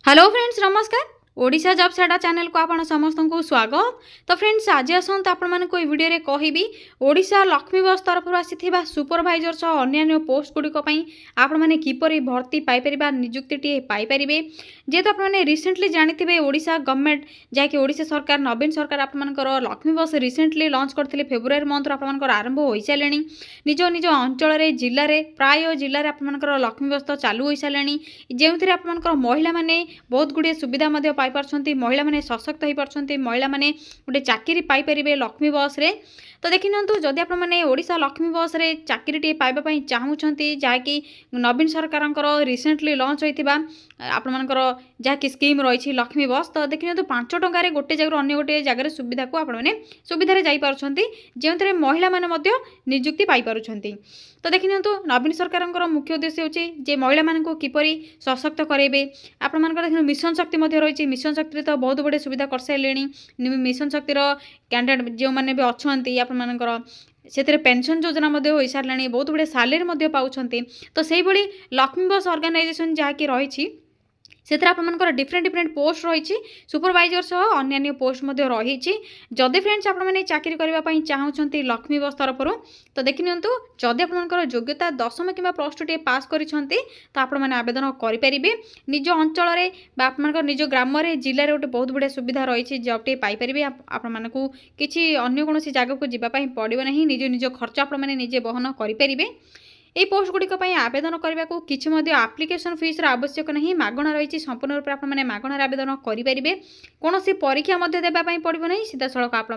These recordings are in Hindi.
हेलो फ्रेंड्स नमस्कार। ओडिशा जॉब सेटा चैनल को आपण समस्त को स्वागत। तो फ्रेंड्स आज आसत आपण मानक ई वीडियो रे कहिबी ओडिशा लक्ष्मी बस तरफ आसीथिबा सुपरवाइजर सह अन्य पोस्ट गुडिक पई आपण माने किपरि भर्ती पाई परिबा नियुक्ति टी पाई परिबे। जेतो आपण माने रिसेंटली जानिथिबे ओडिशा गवर्नमेंट जाके ओडिशा सरकार नवीन सरकार आपण मानकर लक्ष्मी बस रिसेंटली लॉन्च करथिले फेब्रुआरी मंथ आपण मानकर आरंभ होई सालेनी। निज निज अंचल रे जिल्ला रे प्राय जिल्ला रे आपण मानकर लक्ष्मी बस तो चालू होई सालेनी जेउथिरे आपण मानकर महिला माने बहुत गुड़े सुविधा पाई पारछंती। महिला माने सशक्त हो पारछंती। महिला माने गोटे चाकरी पाई परिबे लक्ष्मी बस रे। तो देखि नंतु जदि आपण माने ओडिशा लक्ष्मी बस रे चाकरी टी पाइबा पई चाहुछंती जाकी नवीन सरकारंकर रिसेंटली लॉन्च होइतिबा आपण मानकर जाकी स्कीम रहिछि लक्ष्मी बस। तो देखि नंतु 5 टंका रे गोटे जगह अन्य गोटे जगह सुविधा को आपण माने सुविधा रे जाई पारछंती जेउथरे महिला माने मध्ये नियुक्ति पाई पारुछंती। तो देखि नंतु नवीन सरकारंकर मुख्य उद्देश्य होछि जे महिला मानकु किपरि सशक्त करेबे। आपण मानकर देखिन मिशन शक्ति मध्ये रहिछि। मिशन शक्ति तो बहुत बड़े सुविधा कर साइलेनी। मिशन शक्ति रो कैंडिडेट जो माने भी अछंती आपण मानकर से पेंशन योजना हो सारे बहुत गुड़े सालेरी पाँच। तो से भली लक्ष्मी बस ऑर्गेनाइजेशन जहाँकि रही से डिफरेंट डिफरेंट पोस्ट रही सुपरवाइजर सह अन्य पोस्ट रही। जदि फ्रेंड्स आप चाकरी करने चाहते लक्ष्मी बस तरफ तो देखि नियंतु जदि आपंकर योग्यता 10वीं कि +2 पास करिसेंती तो आप आवेदन करेंगे। निज अंचल आप निज ग्राम जिले में गोटे बहुत बड़े सुविधा रही जॉब टे पाइपर आपको किसी अन्य कौन जगह को जावाई पड़ो ना। निज निज खर्च आपजे बहन करेंगे। ये पोस्ट गुड़िक आवेदन करने को किसी आप्लिकेशन फीस आवश्यक नहीं। मागणा रही संपूर्ण रूप से मागणार आवेदन करेंगे। कौन परीक्षा देवाई पड़ो ना। सीधा सड़क आप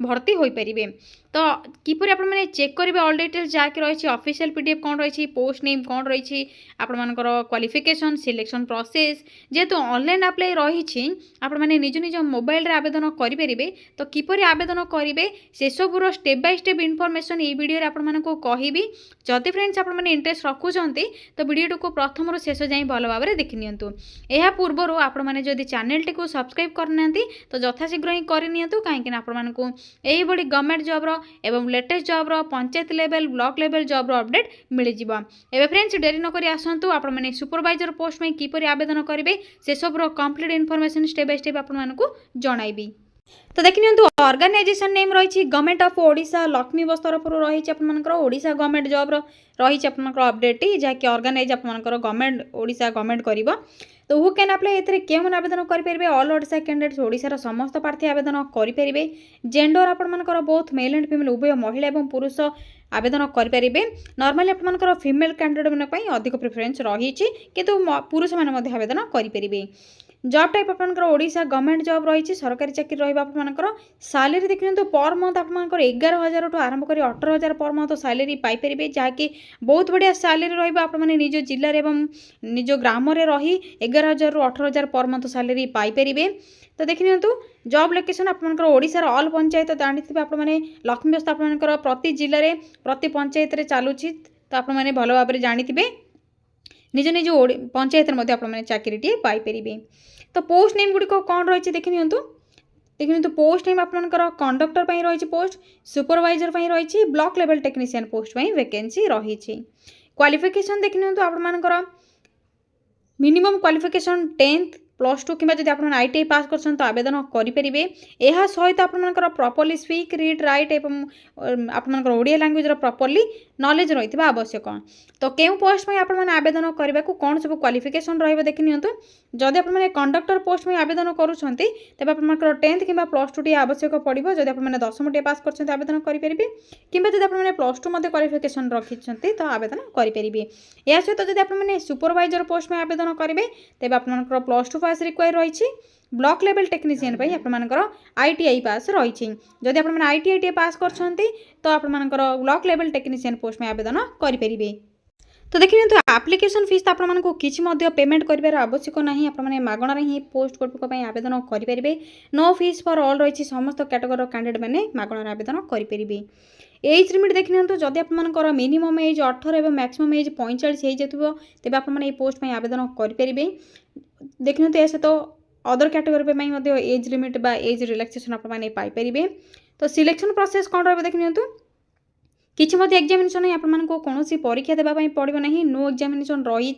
भर्ती हो पारे। तो किपर आप चेक करेंगे ऑल डिटेल्स जहाँकि रही ऑफिशियल पीडीएफ कौन रही पोस्ट नेम कौन रही आपर क्वालिफिकेशन सिलेक्शन प्रोसेस जेहेतु ऑनलाइन अप्लाई रही आपने निज निज मोबाइल रे आवेदन करेंगे। तो किपर आवेदन करेंगे से सबूर स्टेप बाय स्टेप इनफॉरमेशन ये वीडियो आपको कहबी। जदि फ्रेंड्स आप इंटरेस्ट रखुंट तो वीडियो को प्रथम शेष जाए भल भाव में देखि नियंतु। यह पूर्वर आपने जदि चैनल टी को सब्सक्राइब करना तो यथाशीघ्र ही करनी कहीं आपको यही गवर्नमेंट जॉब एवं latest job panchayat level block level job update मिल जाए। एवं फ्रेंड्स डेरी नक आसतु आपने सुपरवाइजर पोस्ट में किपर आवेदन करेंगे से सब complete information step by step आपको जनइबी। तो देखि नियंतु ऑर्गेनाइजेशन नेम रही गवर्नमेंट ऑफ ओडिशा लक्ष्मी बस तरफ रही ओडिशा गवर्नमेंट जॉब रही अपडेट जहाँकि ऑर्गेनाइज आपंकर गवर्नमेंट ओडिशा गवर्नमेंट कर। तो हु कैन अप्लाई ए क्यों आवेदन करेंगे ऑल ओडिशा कैंडिडेट्स ओडिशार समस्त प्रार्थी आवेदन करेंगे। जेंडर आपर बोथ मेल एंड फीमेल उभय महिला और पुरुष आवेदन करेंगे। नॉर्मली आपर फीमेल कैंडिडेट मानी अधिक प्रिफरेन्स रही किंतु पुरुष मैंने आवेदन करेंगे। जॉब टाइप आपंकर ओडिशा गवर्नमेंट जॉब रही सरकारी चाकरी रही आपंकर सालेरी देखिए तो पर मंथ आपंकर 11,000 टू आरंभ कर 18,000 पर मंथ सालेरी पाइपर जहाँकि बहुत बढ़िया सालेरी रही निज जिले एवं निज ग्राम रही 11,000 रू 18,000 पर मंथ सालेरी पाइपर। तो देखि नियंतु जॉब लोकेशन आपंकर ओडिशार ऑल पंचायत जानते आपने लक्ष्मी बस आपंकर प्रति जिले में प्रति पंचायत चलुची। तो आपने भल भाव में जानते निज निज पंचायत में चाकरी पाइपर। तो पोस्ट नेम गुड़िक कौन रही देखि नियंतु पोस्ट नेम आपंकर कंडक्टर रही पोस्ट सुपरवाइजर रही block level technician post vacancy रही। क्वालिफिकेशन देखि नियंतु आपंकर मिनिमम क्वालिफिकेशन 10th +2 कि आप ITI पास कर तो आवेदन करेंगे। यह सहित आपंकर प्रॉपर्ली स्पीक रीड राइट एवं आपंकर ओडिया लैंग्वेज प्रॉपर्ली नॉलेज रही आवश्यक। तो क्यों पोस्ट में आपने आवेदन करने को कौन सब क्वालिफिकेशन रही देखि नियंतु। जदि आपने कंडक्टर पोस्ट में आवेदन करुँच तेज आपंकर 10th कि +2 आवश्यक पड़ो। जदि आपने 10वीं पास कर आवेदन करेंगे कि आपने +2 क्वालिफिकेशन रखी तो आवेदन करेंगे। यह सहित जब आपने सुपरवाइजर पोस्ट में आवेदन करेंगे तेज आपंकर +2 पास रिक्वायर रही। ब्लॉक लेवल टेक्नीशियन आपंकर ITI पास रही। जदि आप ITI पास कर तो आपंकर ब्लॉक लेवल टेक्नीशियन पोस्ट में आवेदन करेंगे। तो देखिए तो एप्लिकेशन फीस तो आपको किसी पेमेंट कर आवश्यक ना। आपने मागणार ही पोस्ट गुड़िक आवेदन करेंगे। नो फीस फॉर ऑल रही समस्त कैटेगोरी कैंडिडेट मैंने मागणार आवेदन करेंगे। एज लिमिट देखि नियंतु जदि आपंकर मिनिमम एज 18 और मैक्सिमम एज 45 हो जाए तेज आपने पोस्ट में आवेदन करेंगे। देखि नियंतु ऐसे तो अदर कैटेगोरी एज लिमिट बा एज रिलैक्सेशन आपने पाइपर। तो सिलेक्शन प्रोसेस कौन रही देखि नियंतु किसी एग्जामिनेशन आपको कौन परीक्षा देवाई पड़ो ना। नो एग्जामिनेशन रही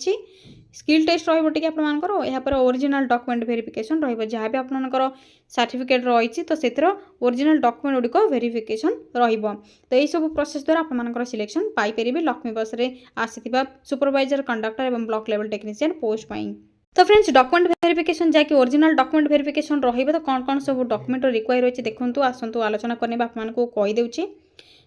स्किल टेस्ट रही आपर यहाँ ओरिजिनल डॉक्यूमेंट वेरिफिकेशन रहा भी आपर सर्टिफिकेट रही तो से ओरिजिनल डॉक्यूमेंट गुड़िक वेरिफिकेशन तो यही सब प्रोसेस द्वारा आपर सिलेक्शन पाइपर लक्ष्मी बस रे आसी सुपरवाइजर कंडक्टर और ब्लॉक लेवल टेक्नीशियन पोस्ट पाई। तो फ्रेंड्स डॉक्यूमेंट वेरिफिकेशन जैक ओरिजिनल डॉक्यूमेंट वेरिफिकेशन रही तो कौन कौन सब डॉक्यूमेंट रिक्वायर रही देखूँ आसतु आलोचना करने आपको कहीदे।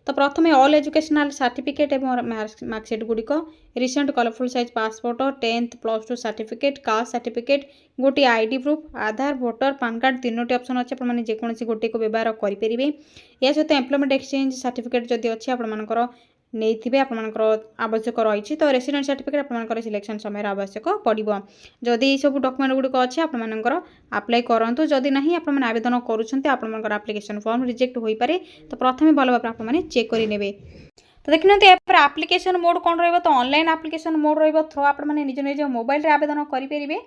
तो प्रथम ऑल एजुकेशनल सर्टिफिकेट और मार्कशीट गुड़िक recent colourful size passport 10th +2 certificate caste certificate गोटे ID proof Aadhaar voter PAN card तीनोटी ऑप्शन अच्छे आपने जेकोसी गोटे को व्यवहार करेंगे। या सहित एम्प्लॉयमेंट एक्सचेंज सर्टिफिकेट जदि अच्छी आपर नहीं आपर आवश्यक रही तो रेसिडेंट सर्टिफिकेट आपर सिलेक्शन समय आवश्यक पड़ो। जदि सब डॉक्यूमेंट गुड़िक अच्छे आपर अप्लाई करूँ जदि ना आपने आवेदन कर एप्लिकेशन फॉर्म रिजेक्ट हो पारे तो प्रथम भल भाव आपने चेक करेंगे। तो देखते हैं यहाँ एप्लिकेशन मोड कौन रही तो ऑनलाइन एप्लिकेशन मोड थ्रो आपने निज निज मोबाइल आवेदन करेंगे।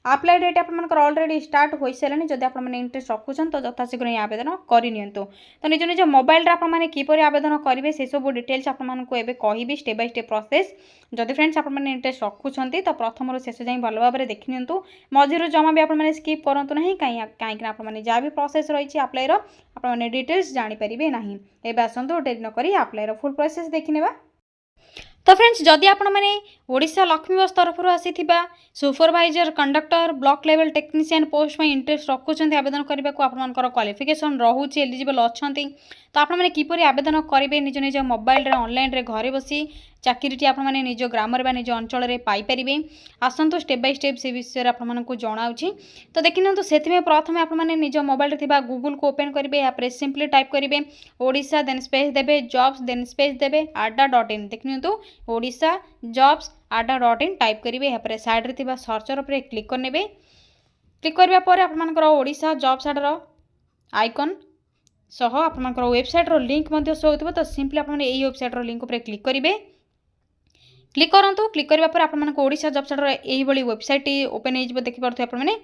अप्लाई डेट आपर ऑलरेडी स्टार्ट हो सारे जब आपने इंटरेस्ट रखुन तो यथाशीघ्र ही आवेदन करनी। तो निज निज मोबाइल आपने किपर आवेदन करेंगे से सब डिटेल्स आपको कहि स्टेप बाय स्टेप प्रोसेस। जदि फ्रेंड्स आपने इंटरेस्ट रखुंट तो प्रथम शेष जाए भल भाव देखी निंतु मझिर जमा भी आपने स्किप करूँ ना कहीं आपने जहाँ भी प्रोसेस रही अप्लाईर आपने डिटेल्स जानीपारे ना। एवं आसतु डेरी नक अप्लाईर फुल प्रोसेस देखने। तो फ्रेंड्स जदि आपण मैंने ओडिशा लक्ष्मी बस तरफ आसी supervisor conductor block level technician post में इंटरेस्ट रखुंट आवेदन करने को आपंकर क्वालिफिकेशन रोचे एलिजिबल अच्छा तो आपने किपर आवेदन करेंगे निज निज मोबाइल रे ऑनलाइन रे घरे बसी चाकरीटी आपने निज ग्राम निज अंचल में पाइपर। आसतु स्टेप बाय स्टेप से विषय आपको जनाऊँगी। तो देखी निंतु से प्रथम आपने निज मोबाइल गूगल को ओपन करेंगे यहाँ सिंपली टाइप करेंगे ओडिशा देन स्पेस देवे जॉब्स देन स्पेस देवे adda.in देखी निंतु ओडिशा जॉब्स adda.in टाइप करेंगे यहाँ साइड्रे सर्चर उपर क्लिक करने। क्लिक करने पर आपर ओडिशा जॉब्स आडर आइकन सह आपर वेबसाइट लिंक शो हो तो सिंपली आपने यही वेबसाइट लिंक उपर क्लिक करेंगे। क्लिक करूँ क्लिक करने आपको ओडिशा जॉब्स आडर यही वेबसाइट ओपन हो देखिपे आपने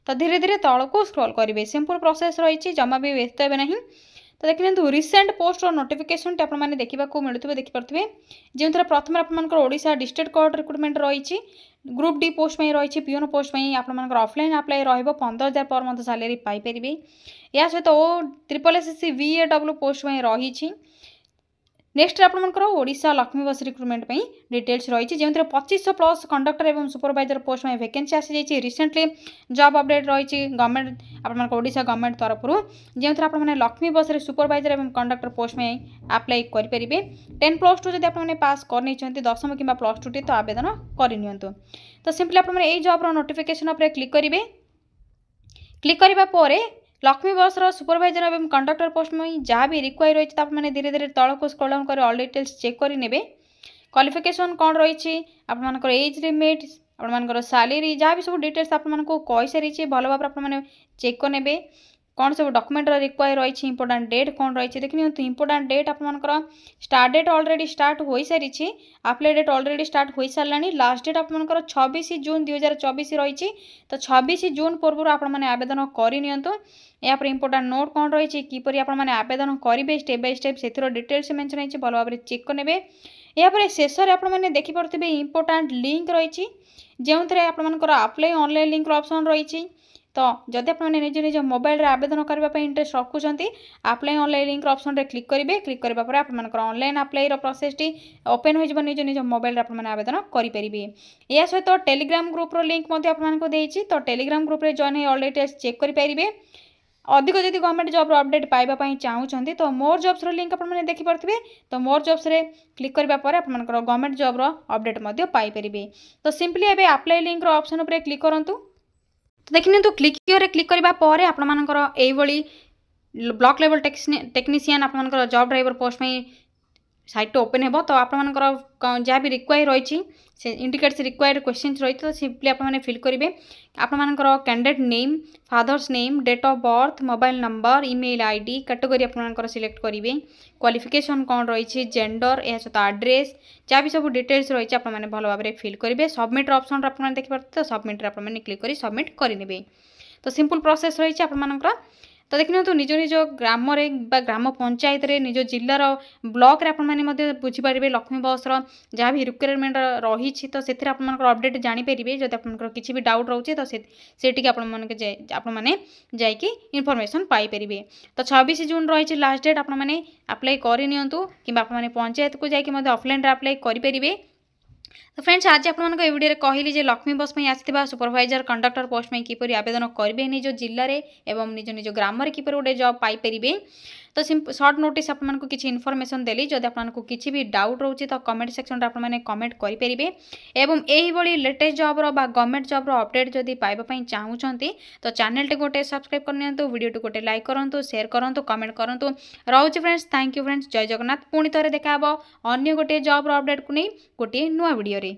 तो धीरे धीरे तल को स्क्रॉल करेंगे सिंपल प्रोसेस रही जमा भी व्यस्त हे ना। तो देखिए रिसेंट पोस्ट नोटिफिकेशन आपने देखा मिलूए देखिपे जो थे प्रथम आपर ओडिशा डिस्ट्रिक्ट कोर्ट रिक्रुटमेंट रही ग्रुप डी पोस्ट में रही पीओन पोस्ट में आपर ऑफलाइन अप्लाई रहा 15,000 पर मंथ सैलरी पाइपर। या सहित OSSC VAW पोस्ट में रही। नेक्स्ट आपर ओडिशा लक्ष्मी बस रिक्रुटमेंट डिटेल्स रही जो 2500+ कंडक्टर और सुपरवाइजर पोस्ट में वैकेंसी आसी जाइए रिसेंटली जॉब अपडेट रही गवर्नमेंट आपर ओडिशा गवर्नमेंट तरफ जो थे आपने लक्ष्मी बस सुपरवाइजर और कंडक्टर पोस्ट में अप्लाई करेंगे। 10+2 जब आपने पास कर 10वीं कि +2 टी तो आवेदन करनी। तो सिंपली आपने यही जॉब्र नोटिफिकेशन उपर क्लिक करेंगे। क्लिक करने लक्ष्मी बस सुपरवाइजर और कंडक्टर पोस्ट में जहाँ भी रिक्वायर रही है आपने धीरे धीरे तल को स्क्रॉल डाउन कर ऑल डिटेल्स चेक करेंगे। क्वालिफिकेशन कौन रही आपर एज लिमिट आपर सैलरी जहाँ भी सब डिटेल्स आपको कही सारी भल भाव आपने चेक करने कौन सब डॉक्यूमेंट रिक्वायर रही इंपोर्टेंट डेट कौन रही देखिए इंपोर्टेंट डेट आपर स्टार्ट डेट ऑलरेडी स्टार्ट हो सारी अप्लाई डेट ऑलरेडी स्टार्ट हो सारे लास्ट डेट आपर 26 जून 2024 रही तो 26 जून पूर्व आपने आवेदन करनी। यहाँ पर इंपोर्टेंट नोट कौन रही किपर आपने आवेदन करेंगे स्टेप बाय स्टेप से डिटेल्स मेंशन होती भल भाव चेक करने। यहाँ पर शेष में आपने देखिपे इंपोर्टेंट लिंक रही जो थे आपर अप्लाई ऑनलाइन लिंक ऑप्शन रही तो जदि आपने निज निज मोबाइल आवेदन करने इंटरेस्ट रखुंट अप्लाई ऑनलाइन लिंक ऑप्शन रे क्लिक करेंगे। क्लिक करने आपर ऑनलाइन अप्लाई प्रोसेस टी ओपन हो निज निज मोबाइल आपने आवेदन करेंगे। या सहित टेलीग्राम ग्रुप लिंक आपको देती तो टेलीग्राम ग्रुप रे जॉइन ऑल डिटेल्स चेक करेंगे। अधिक जदि गवर्नमेंट जॉब अपडेट पाइबापी चाहूँगी तो मोर जॉब्स लिंक आपने देखिपे तो मोर जॉब्स रे क्लिक करने आपर गवर्नमेंट जॉब अपडेट पाइपर। तो सिंपली एवं अप्लाई लिंक ऑप्शन उपर क्लिक करूँ। तो देखिए तो क्लिक क्लिक करने आपर यही ब्लॉक लेवल टेक्नीशियन आपर जॉब ड्राइवर पोस्ट में साइट ओपन हो तो आपर जहाँ भी रिक्वायर रही इंडिकेट्स रिक्वायर्ड क्वेश्चंस रही तो सिंपली आपने फिल करेंगे आपर candidate name father's name date of birth mobile number email ID category आपर सिलेक्ट करेंगे क्वालिफिकेशन कौन रही जेंडर यह सहित एड्रेस जहाँ भी सब डिटेल्स रही आपने भल भाव फिल करेंगे। सबमिट ऑप्शन आपने देखिए तो सबमिट आपने क्लिक कर सबमिट करेंगे। तो सिंपल प्रोसेस रही आपर तो देखिए निज निज ग्राम ग्राम पंचायत रे निज जिलार ब्लॉक रे आपने बुझीपारे लक्ष्मी बसर जहाँ भी रिक्वायरमेंट रही तो से अपडेट जानीपर जब आप किसी भी डाउट रोचे तो सेठी आपने जाकि इनफॉरमेशन पाइपर। तो 26 जून रही लास्ट डेट आपने अप्लाई करनी कि पंचायत को जाकि ऑफलाइन अप्लाई करेंगे। तो फ्रेंड्स आज आपको ये वीडियो कहली जे लक्ष्मी बस में आसथिबा सुपरवाइजर कंडक्टर पोस्ट में किपरि आवेदन करेंगे निज जिले में एवं निज निज ग्राम में किपरि गोटे जॉब पाइपर। तो शॉर्ट नोटिस आपको किसी इनफॉरमेशन देली जब आपको किसी भी डाउट रोचे तो कमेंट सेक्शन आपने कमेंट करेंगे एवं यही लेटेस्ट जॉब्र गवर्नमेंट जॉब्र अपडेट जदि पाइबापी चाहूँगी तो चैनल टी गोटे सब्सक्राइब करनी वीडियो टी गोटे लाइक करूँ शेयर करूँ कमेंट करूँ। रोचे फ्रेंड्स थैंक यू फ्रेंड्स जय जगन्नाथ पुणी थे देखा अन्य गोटे जॉब्र अपडेट को नहीं गोटे नुआ वीडियो रे।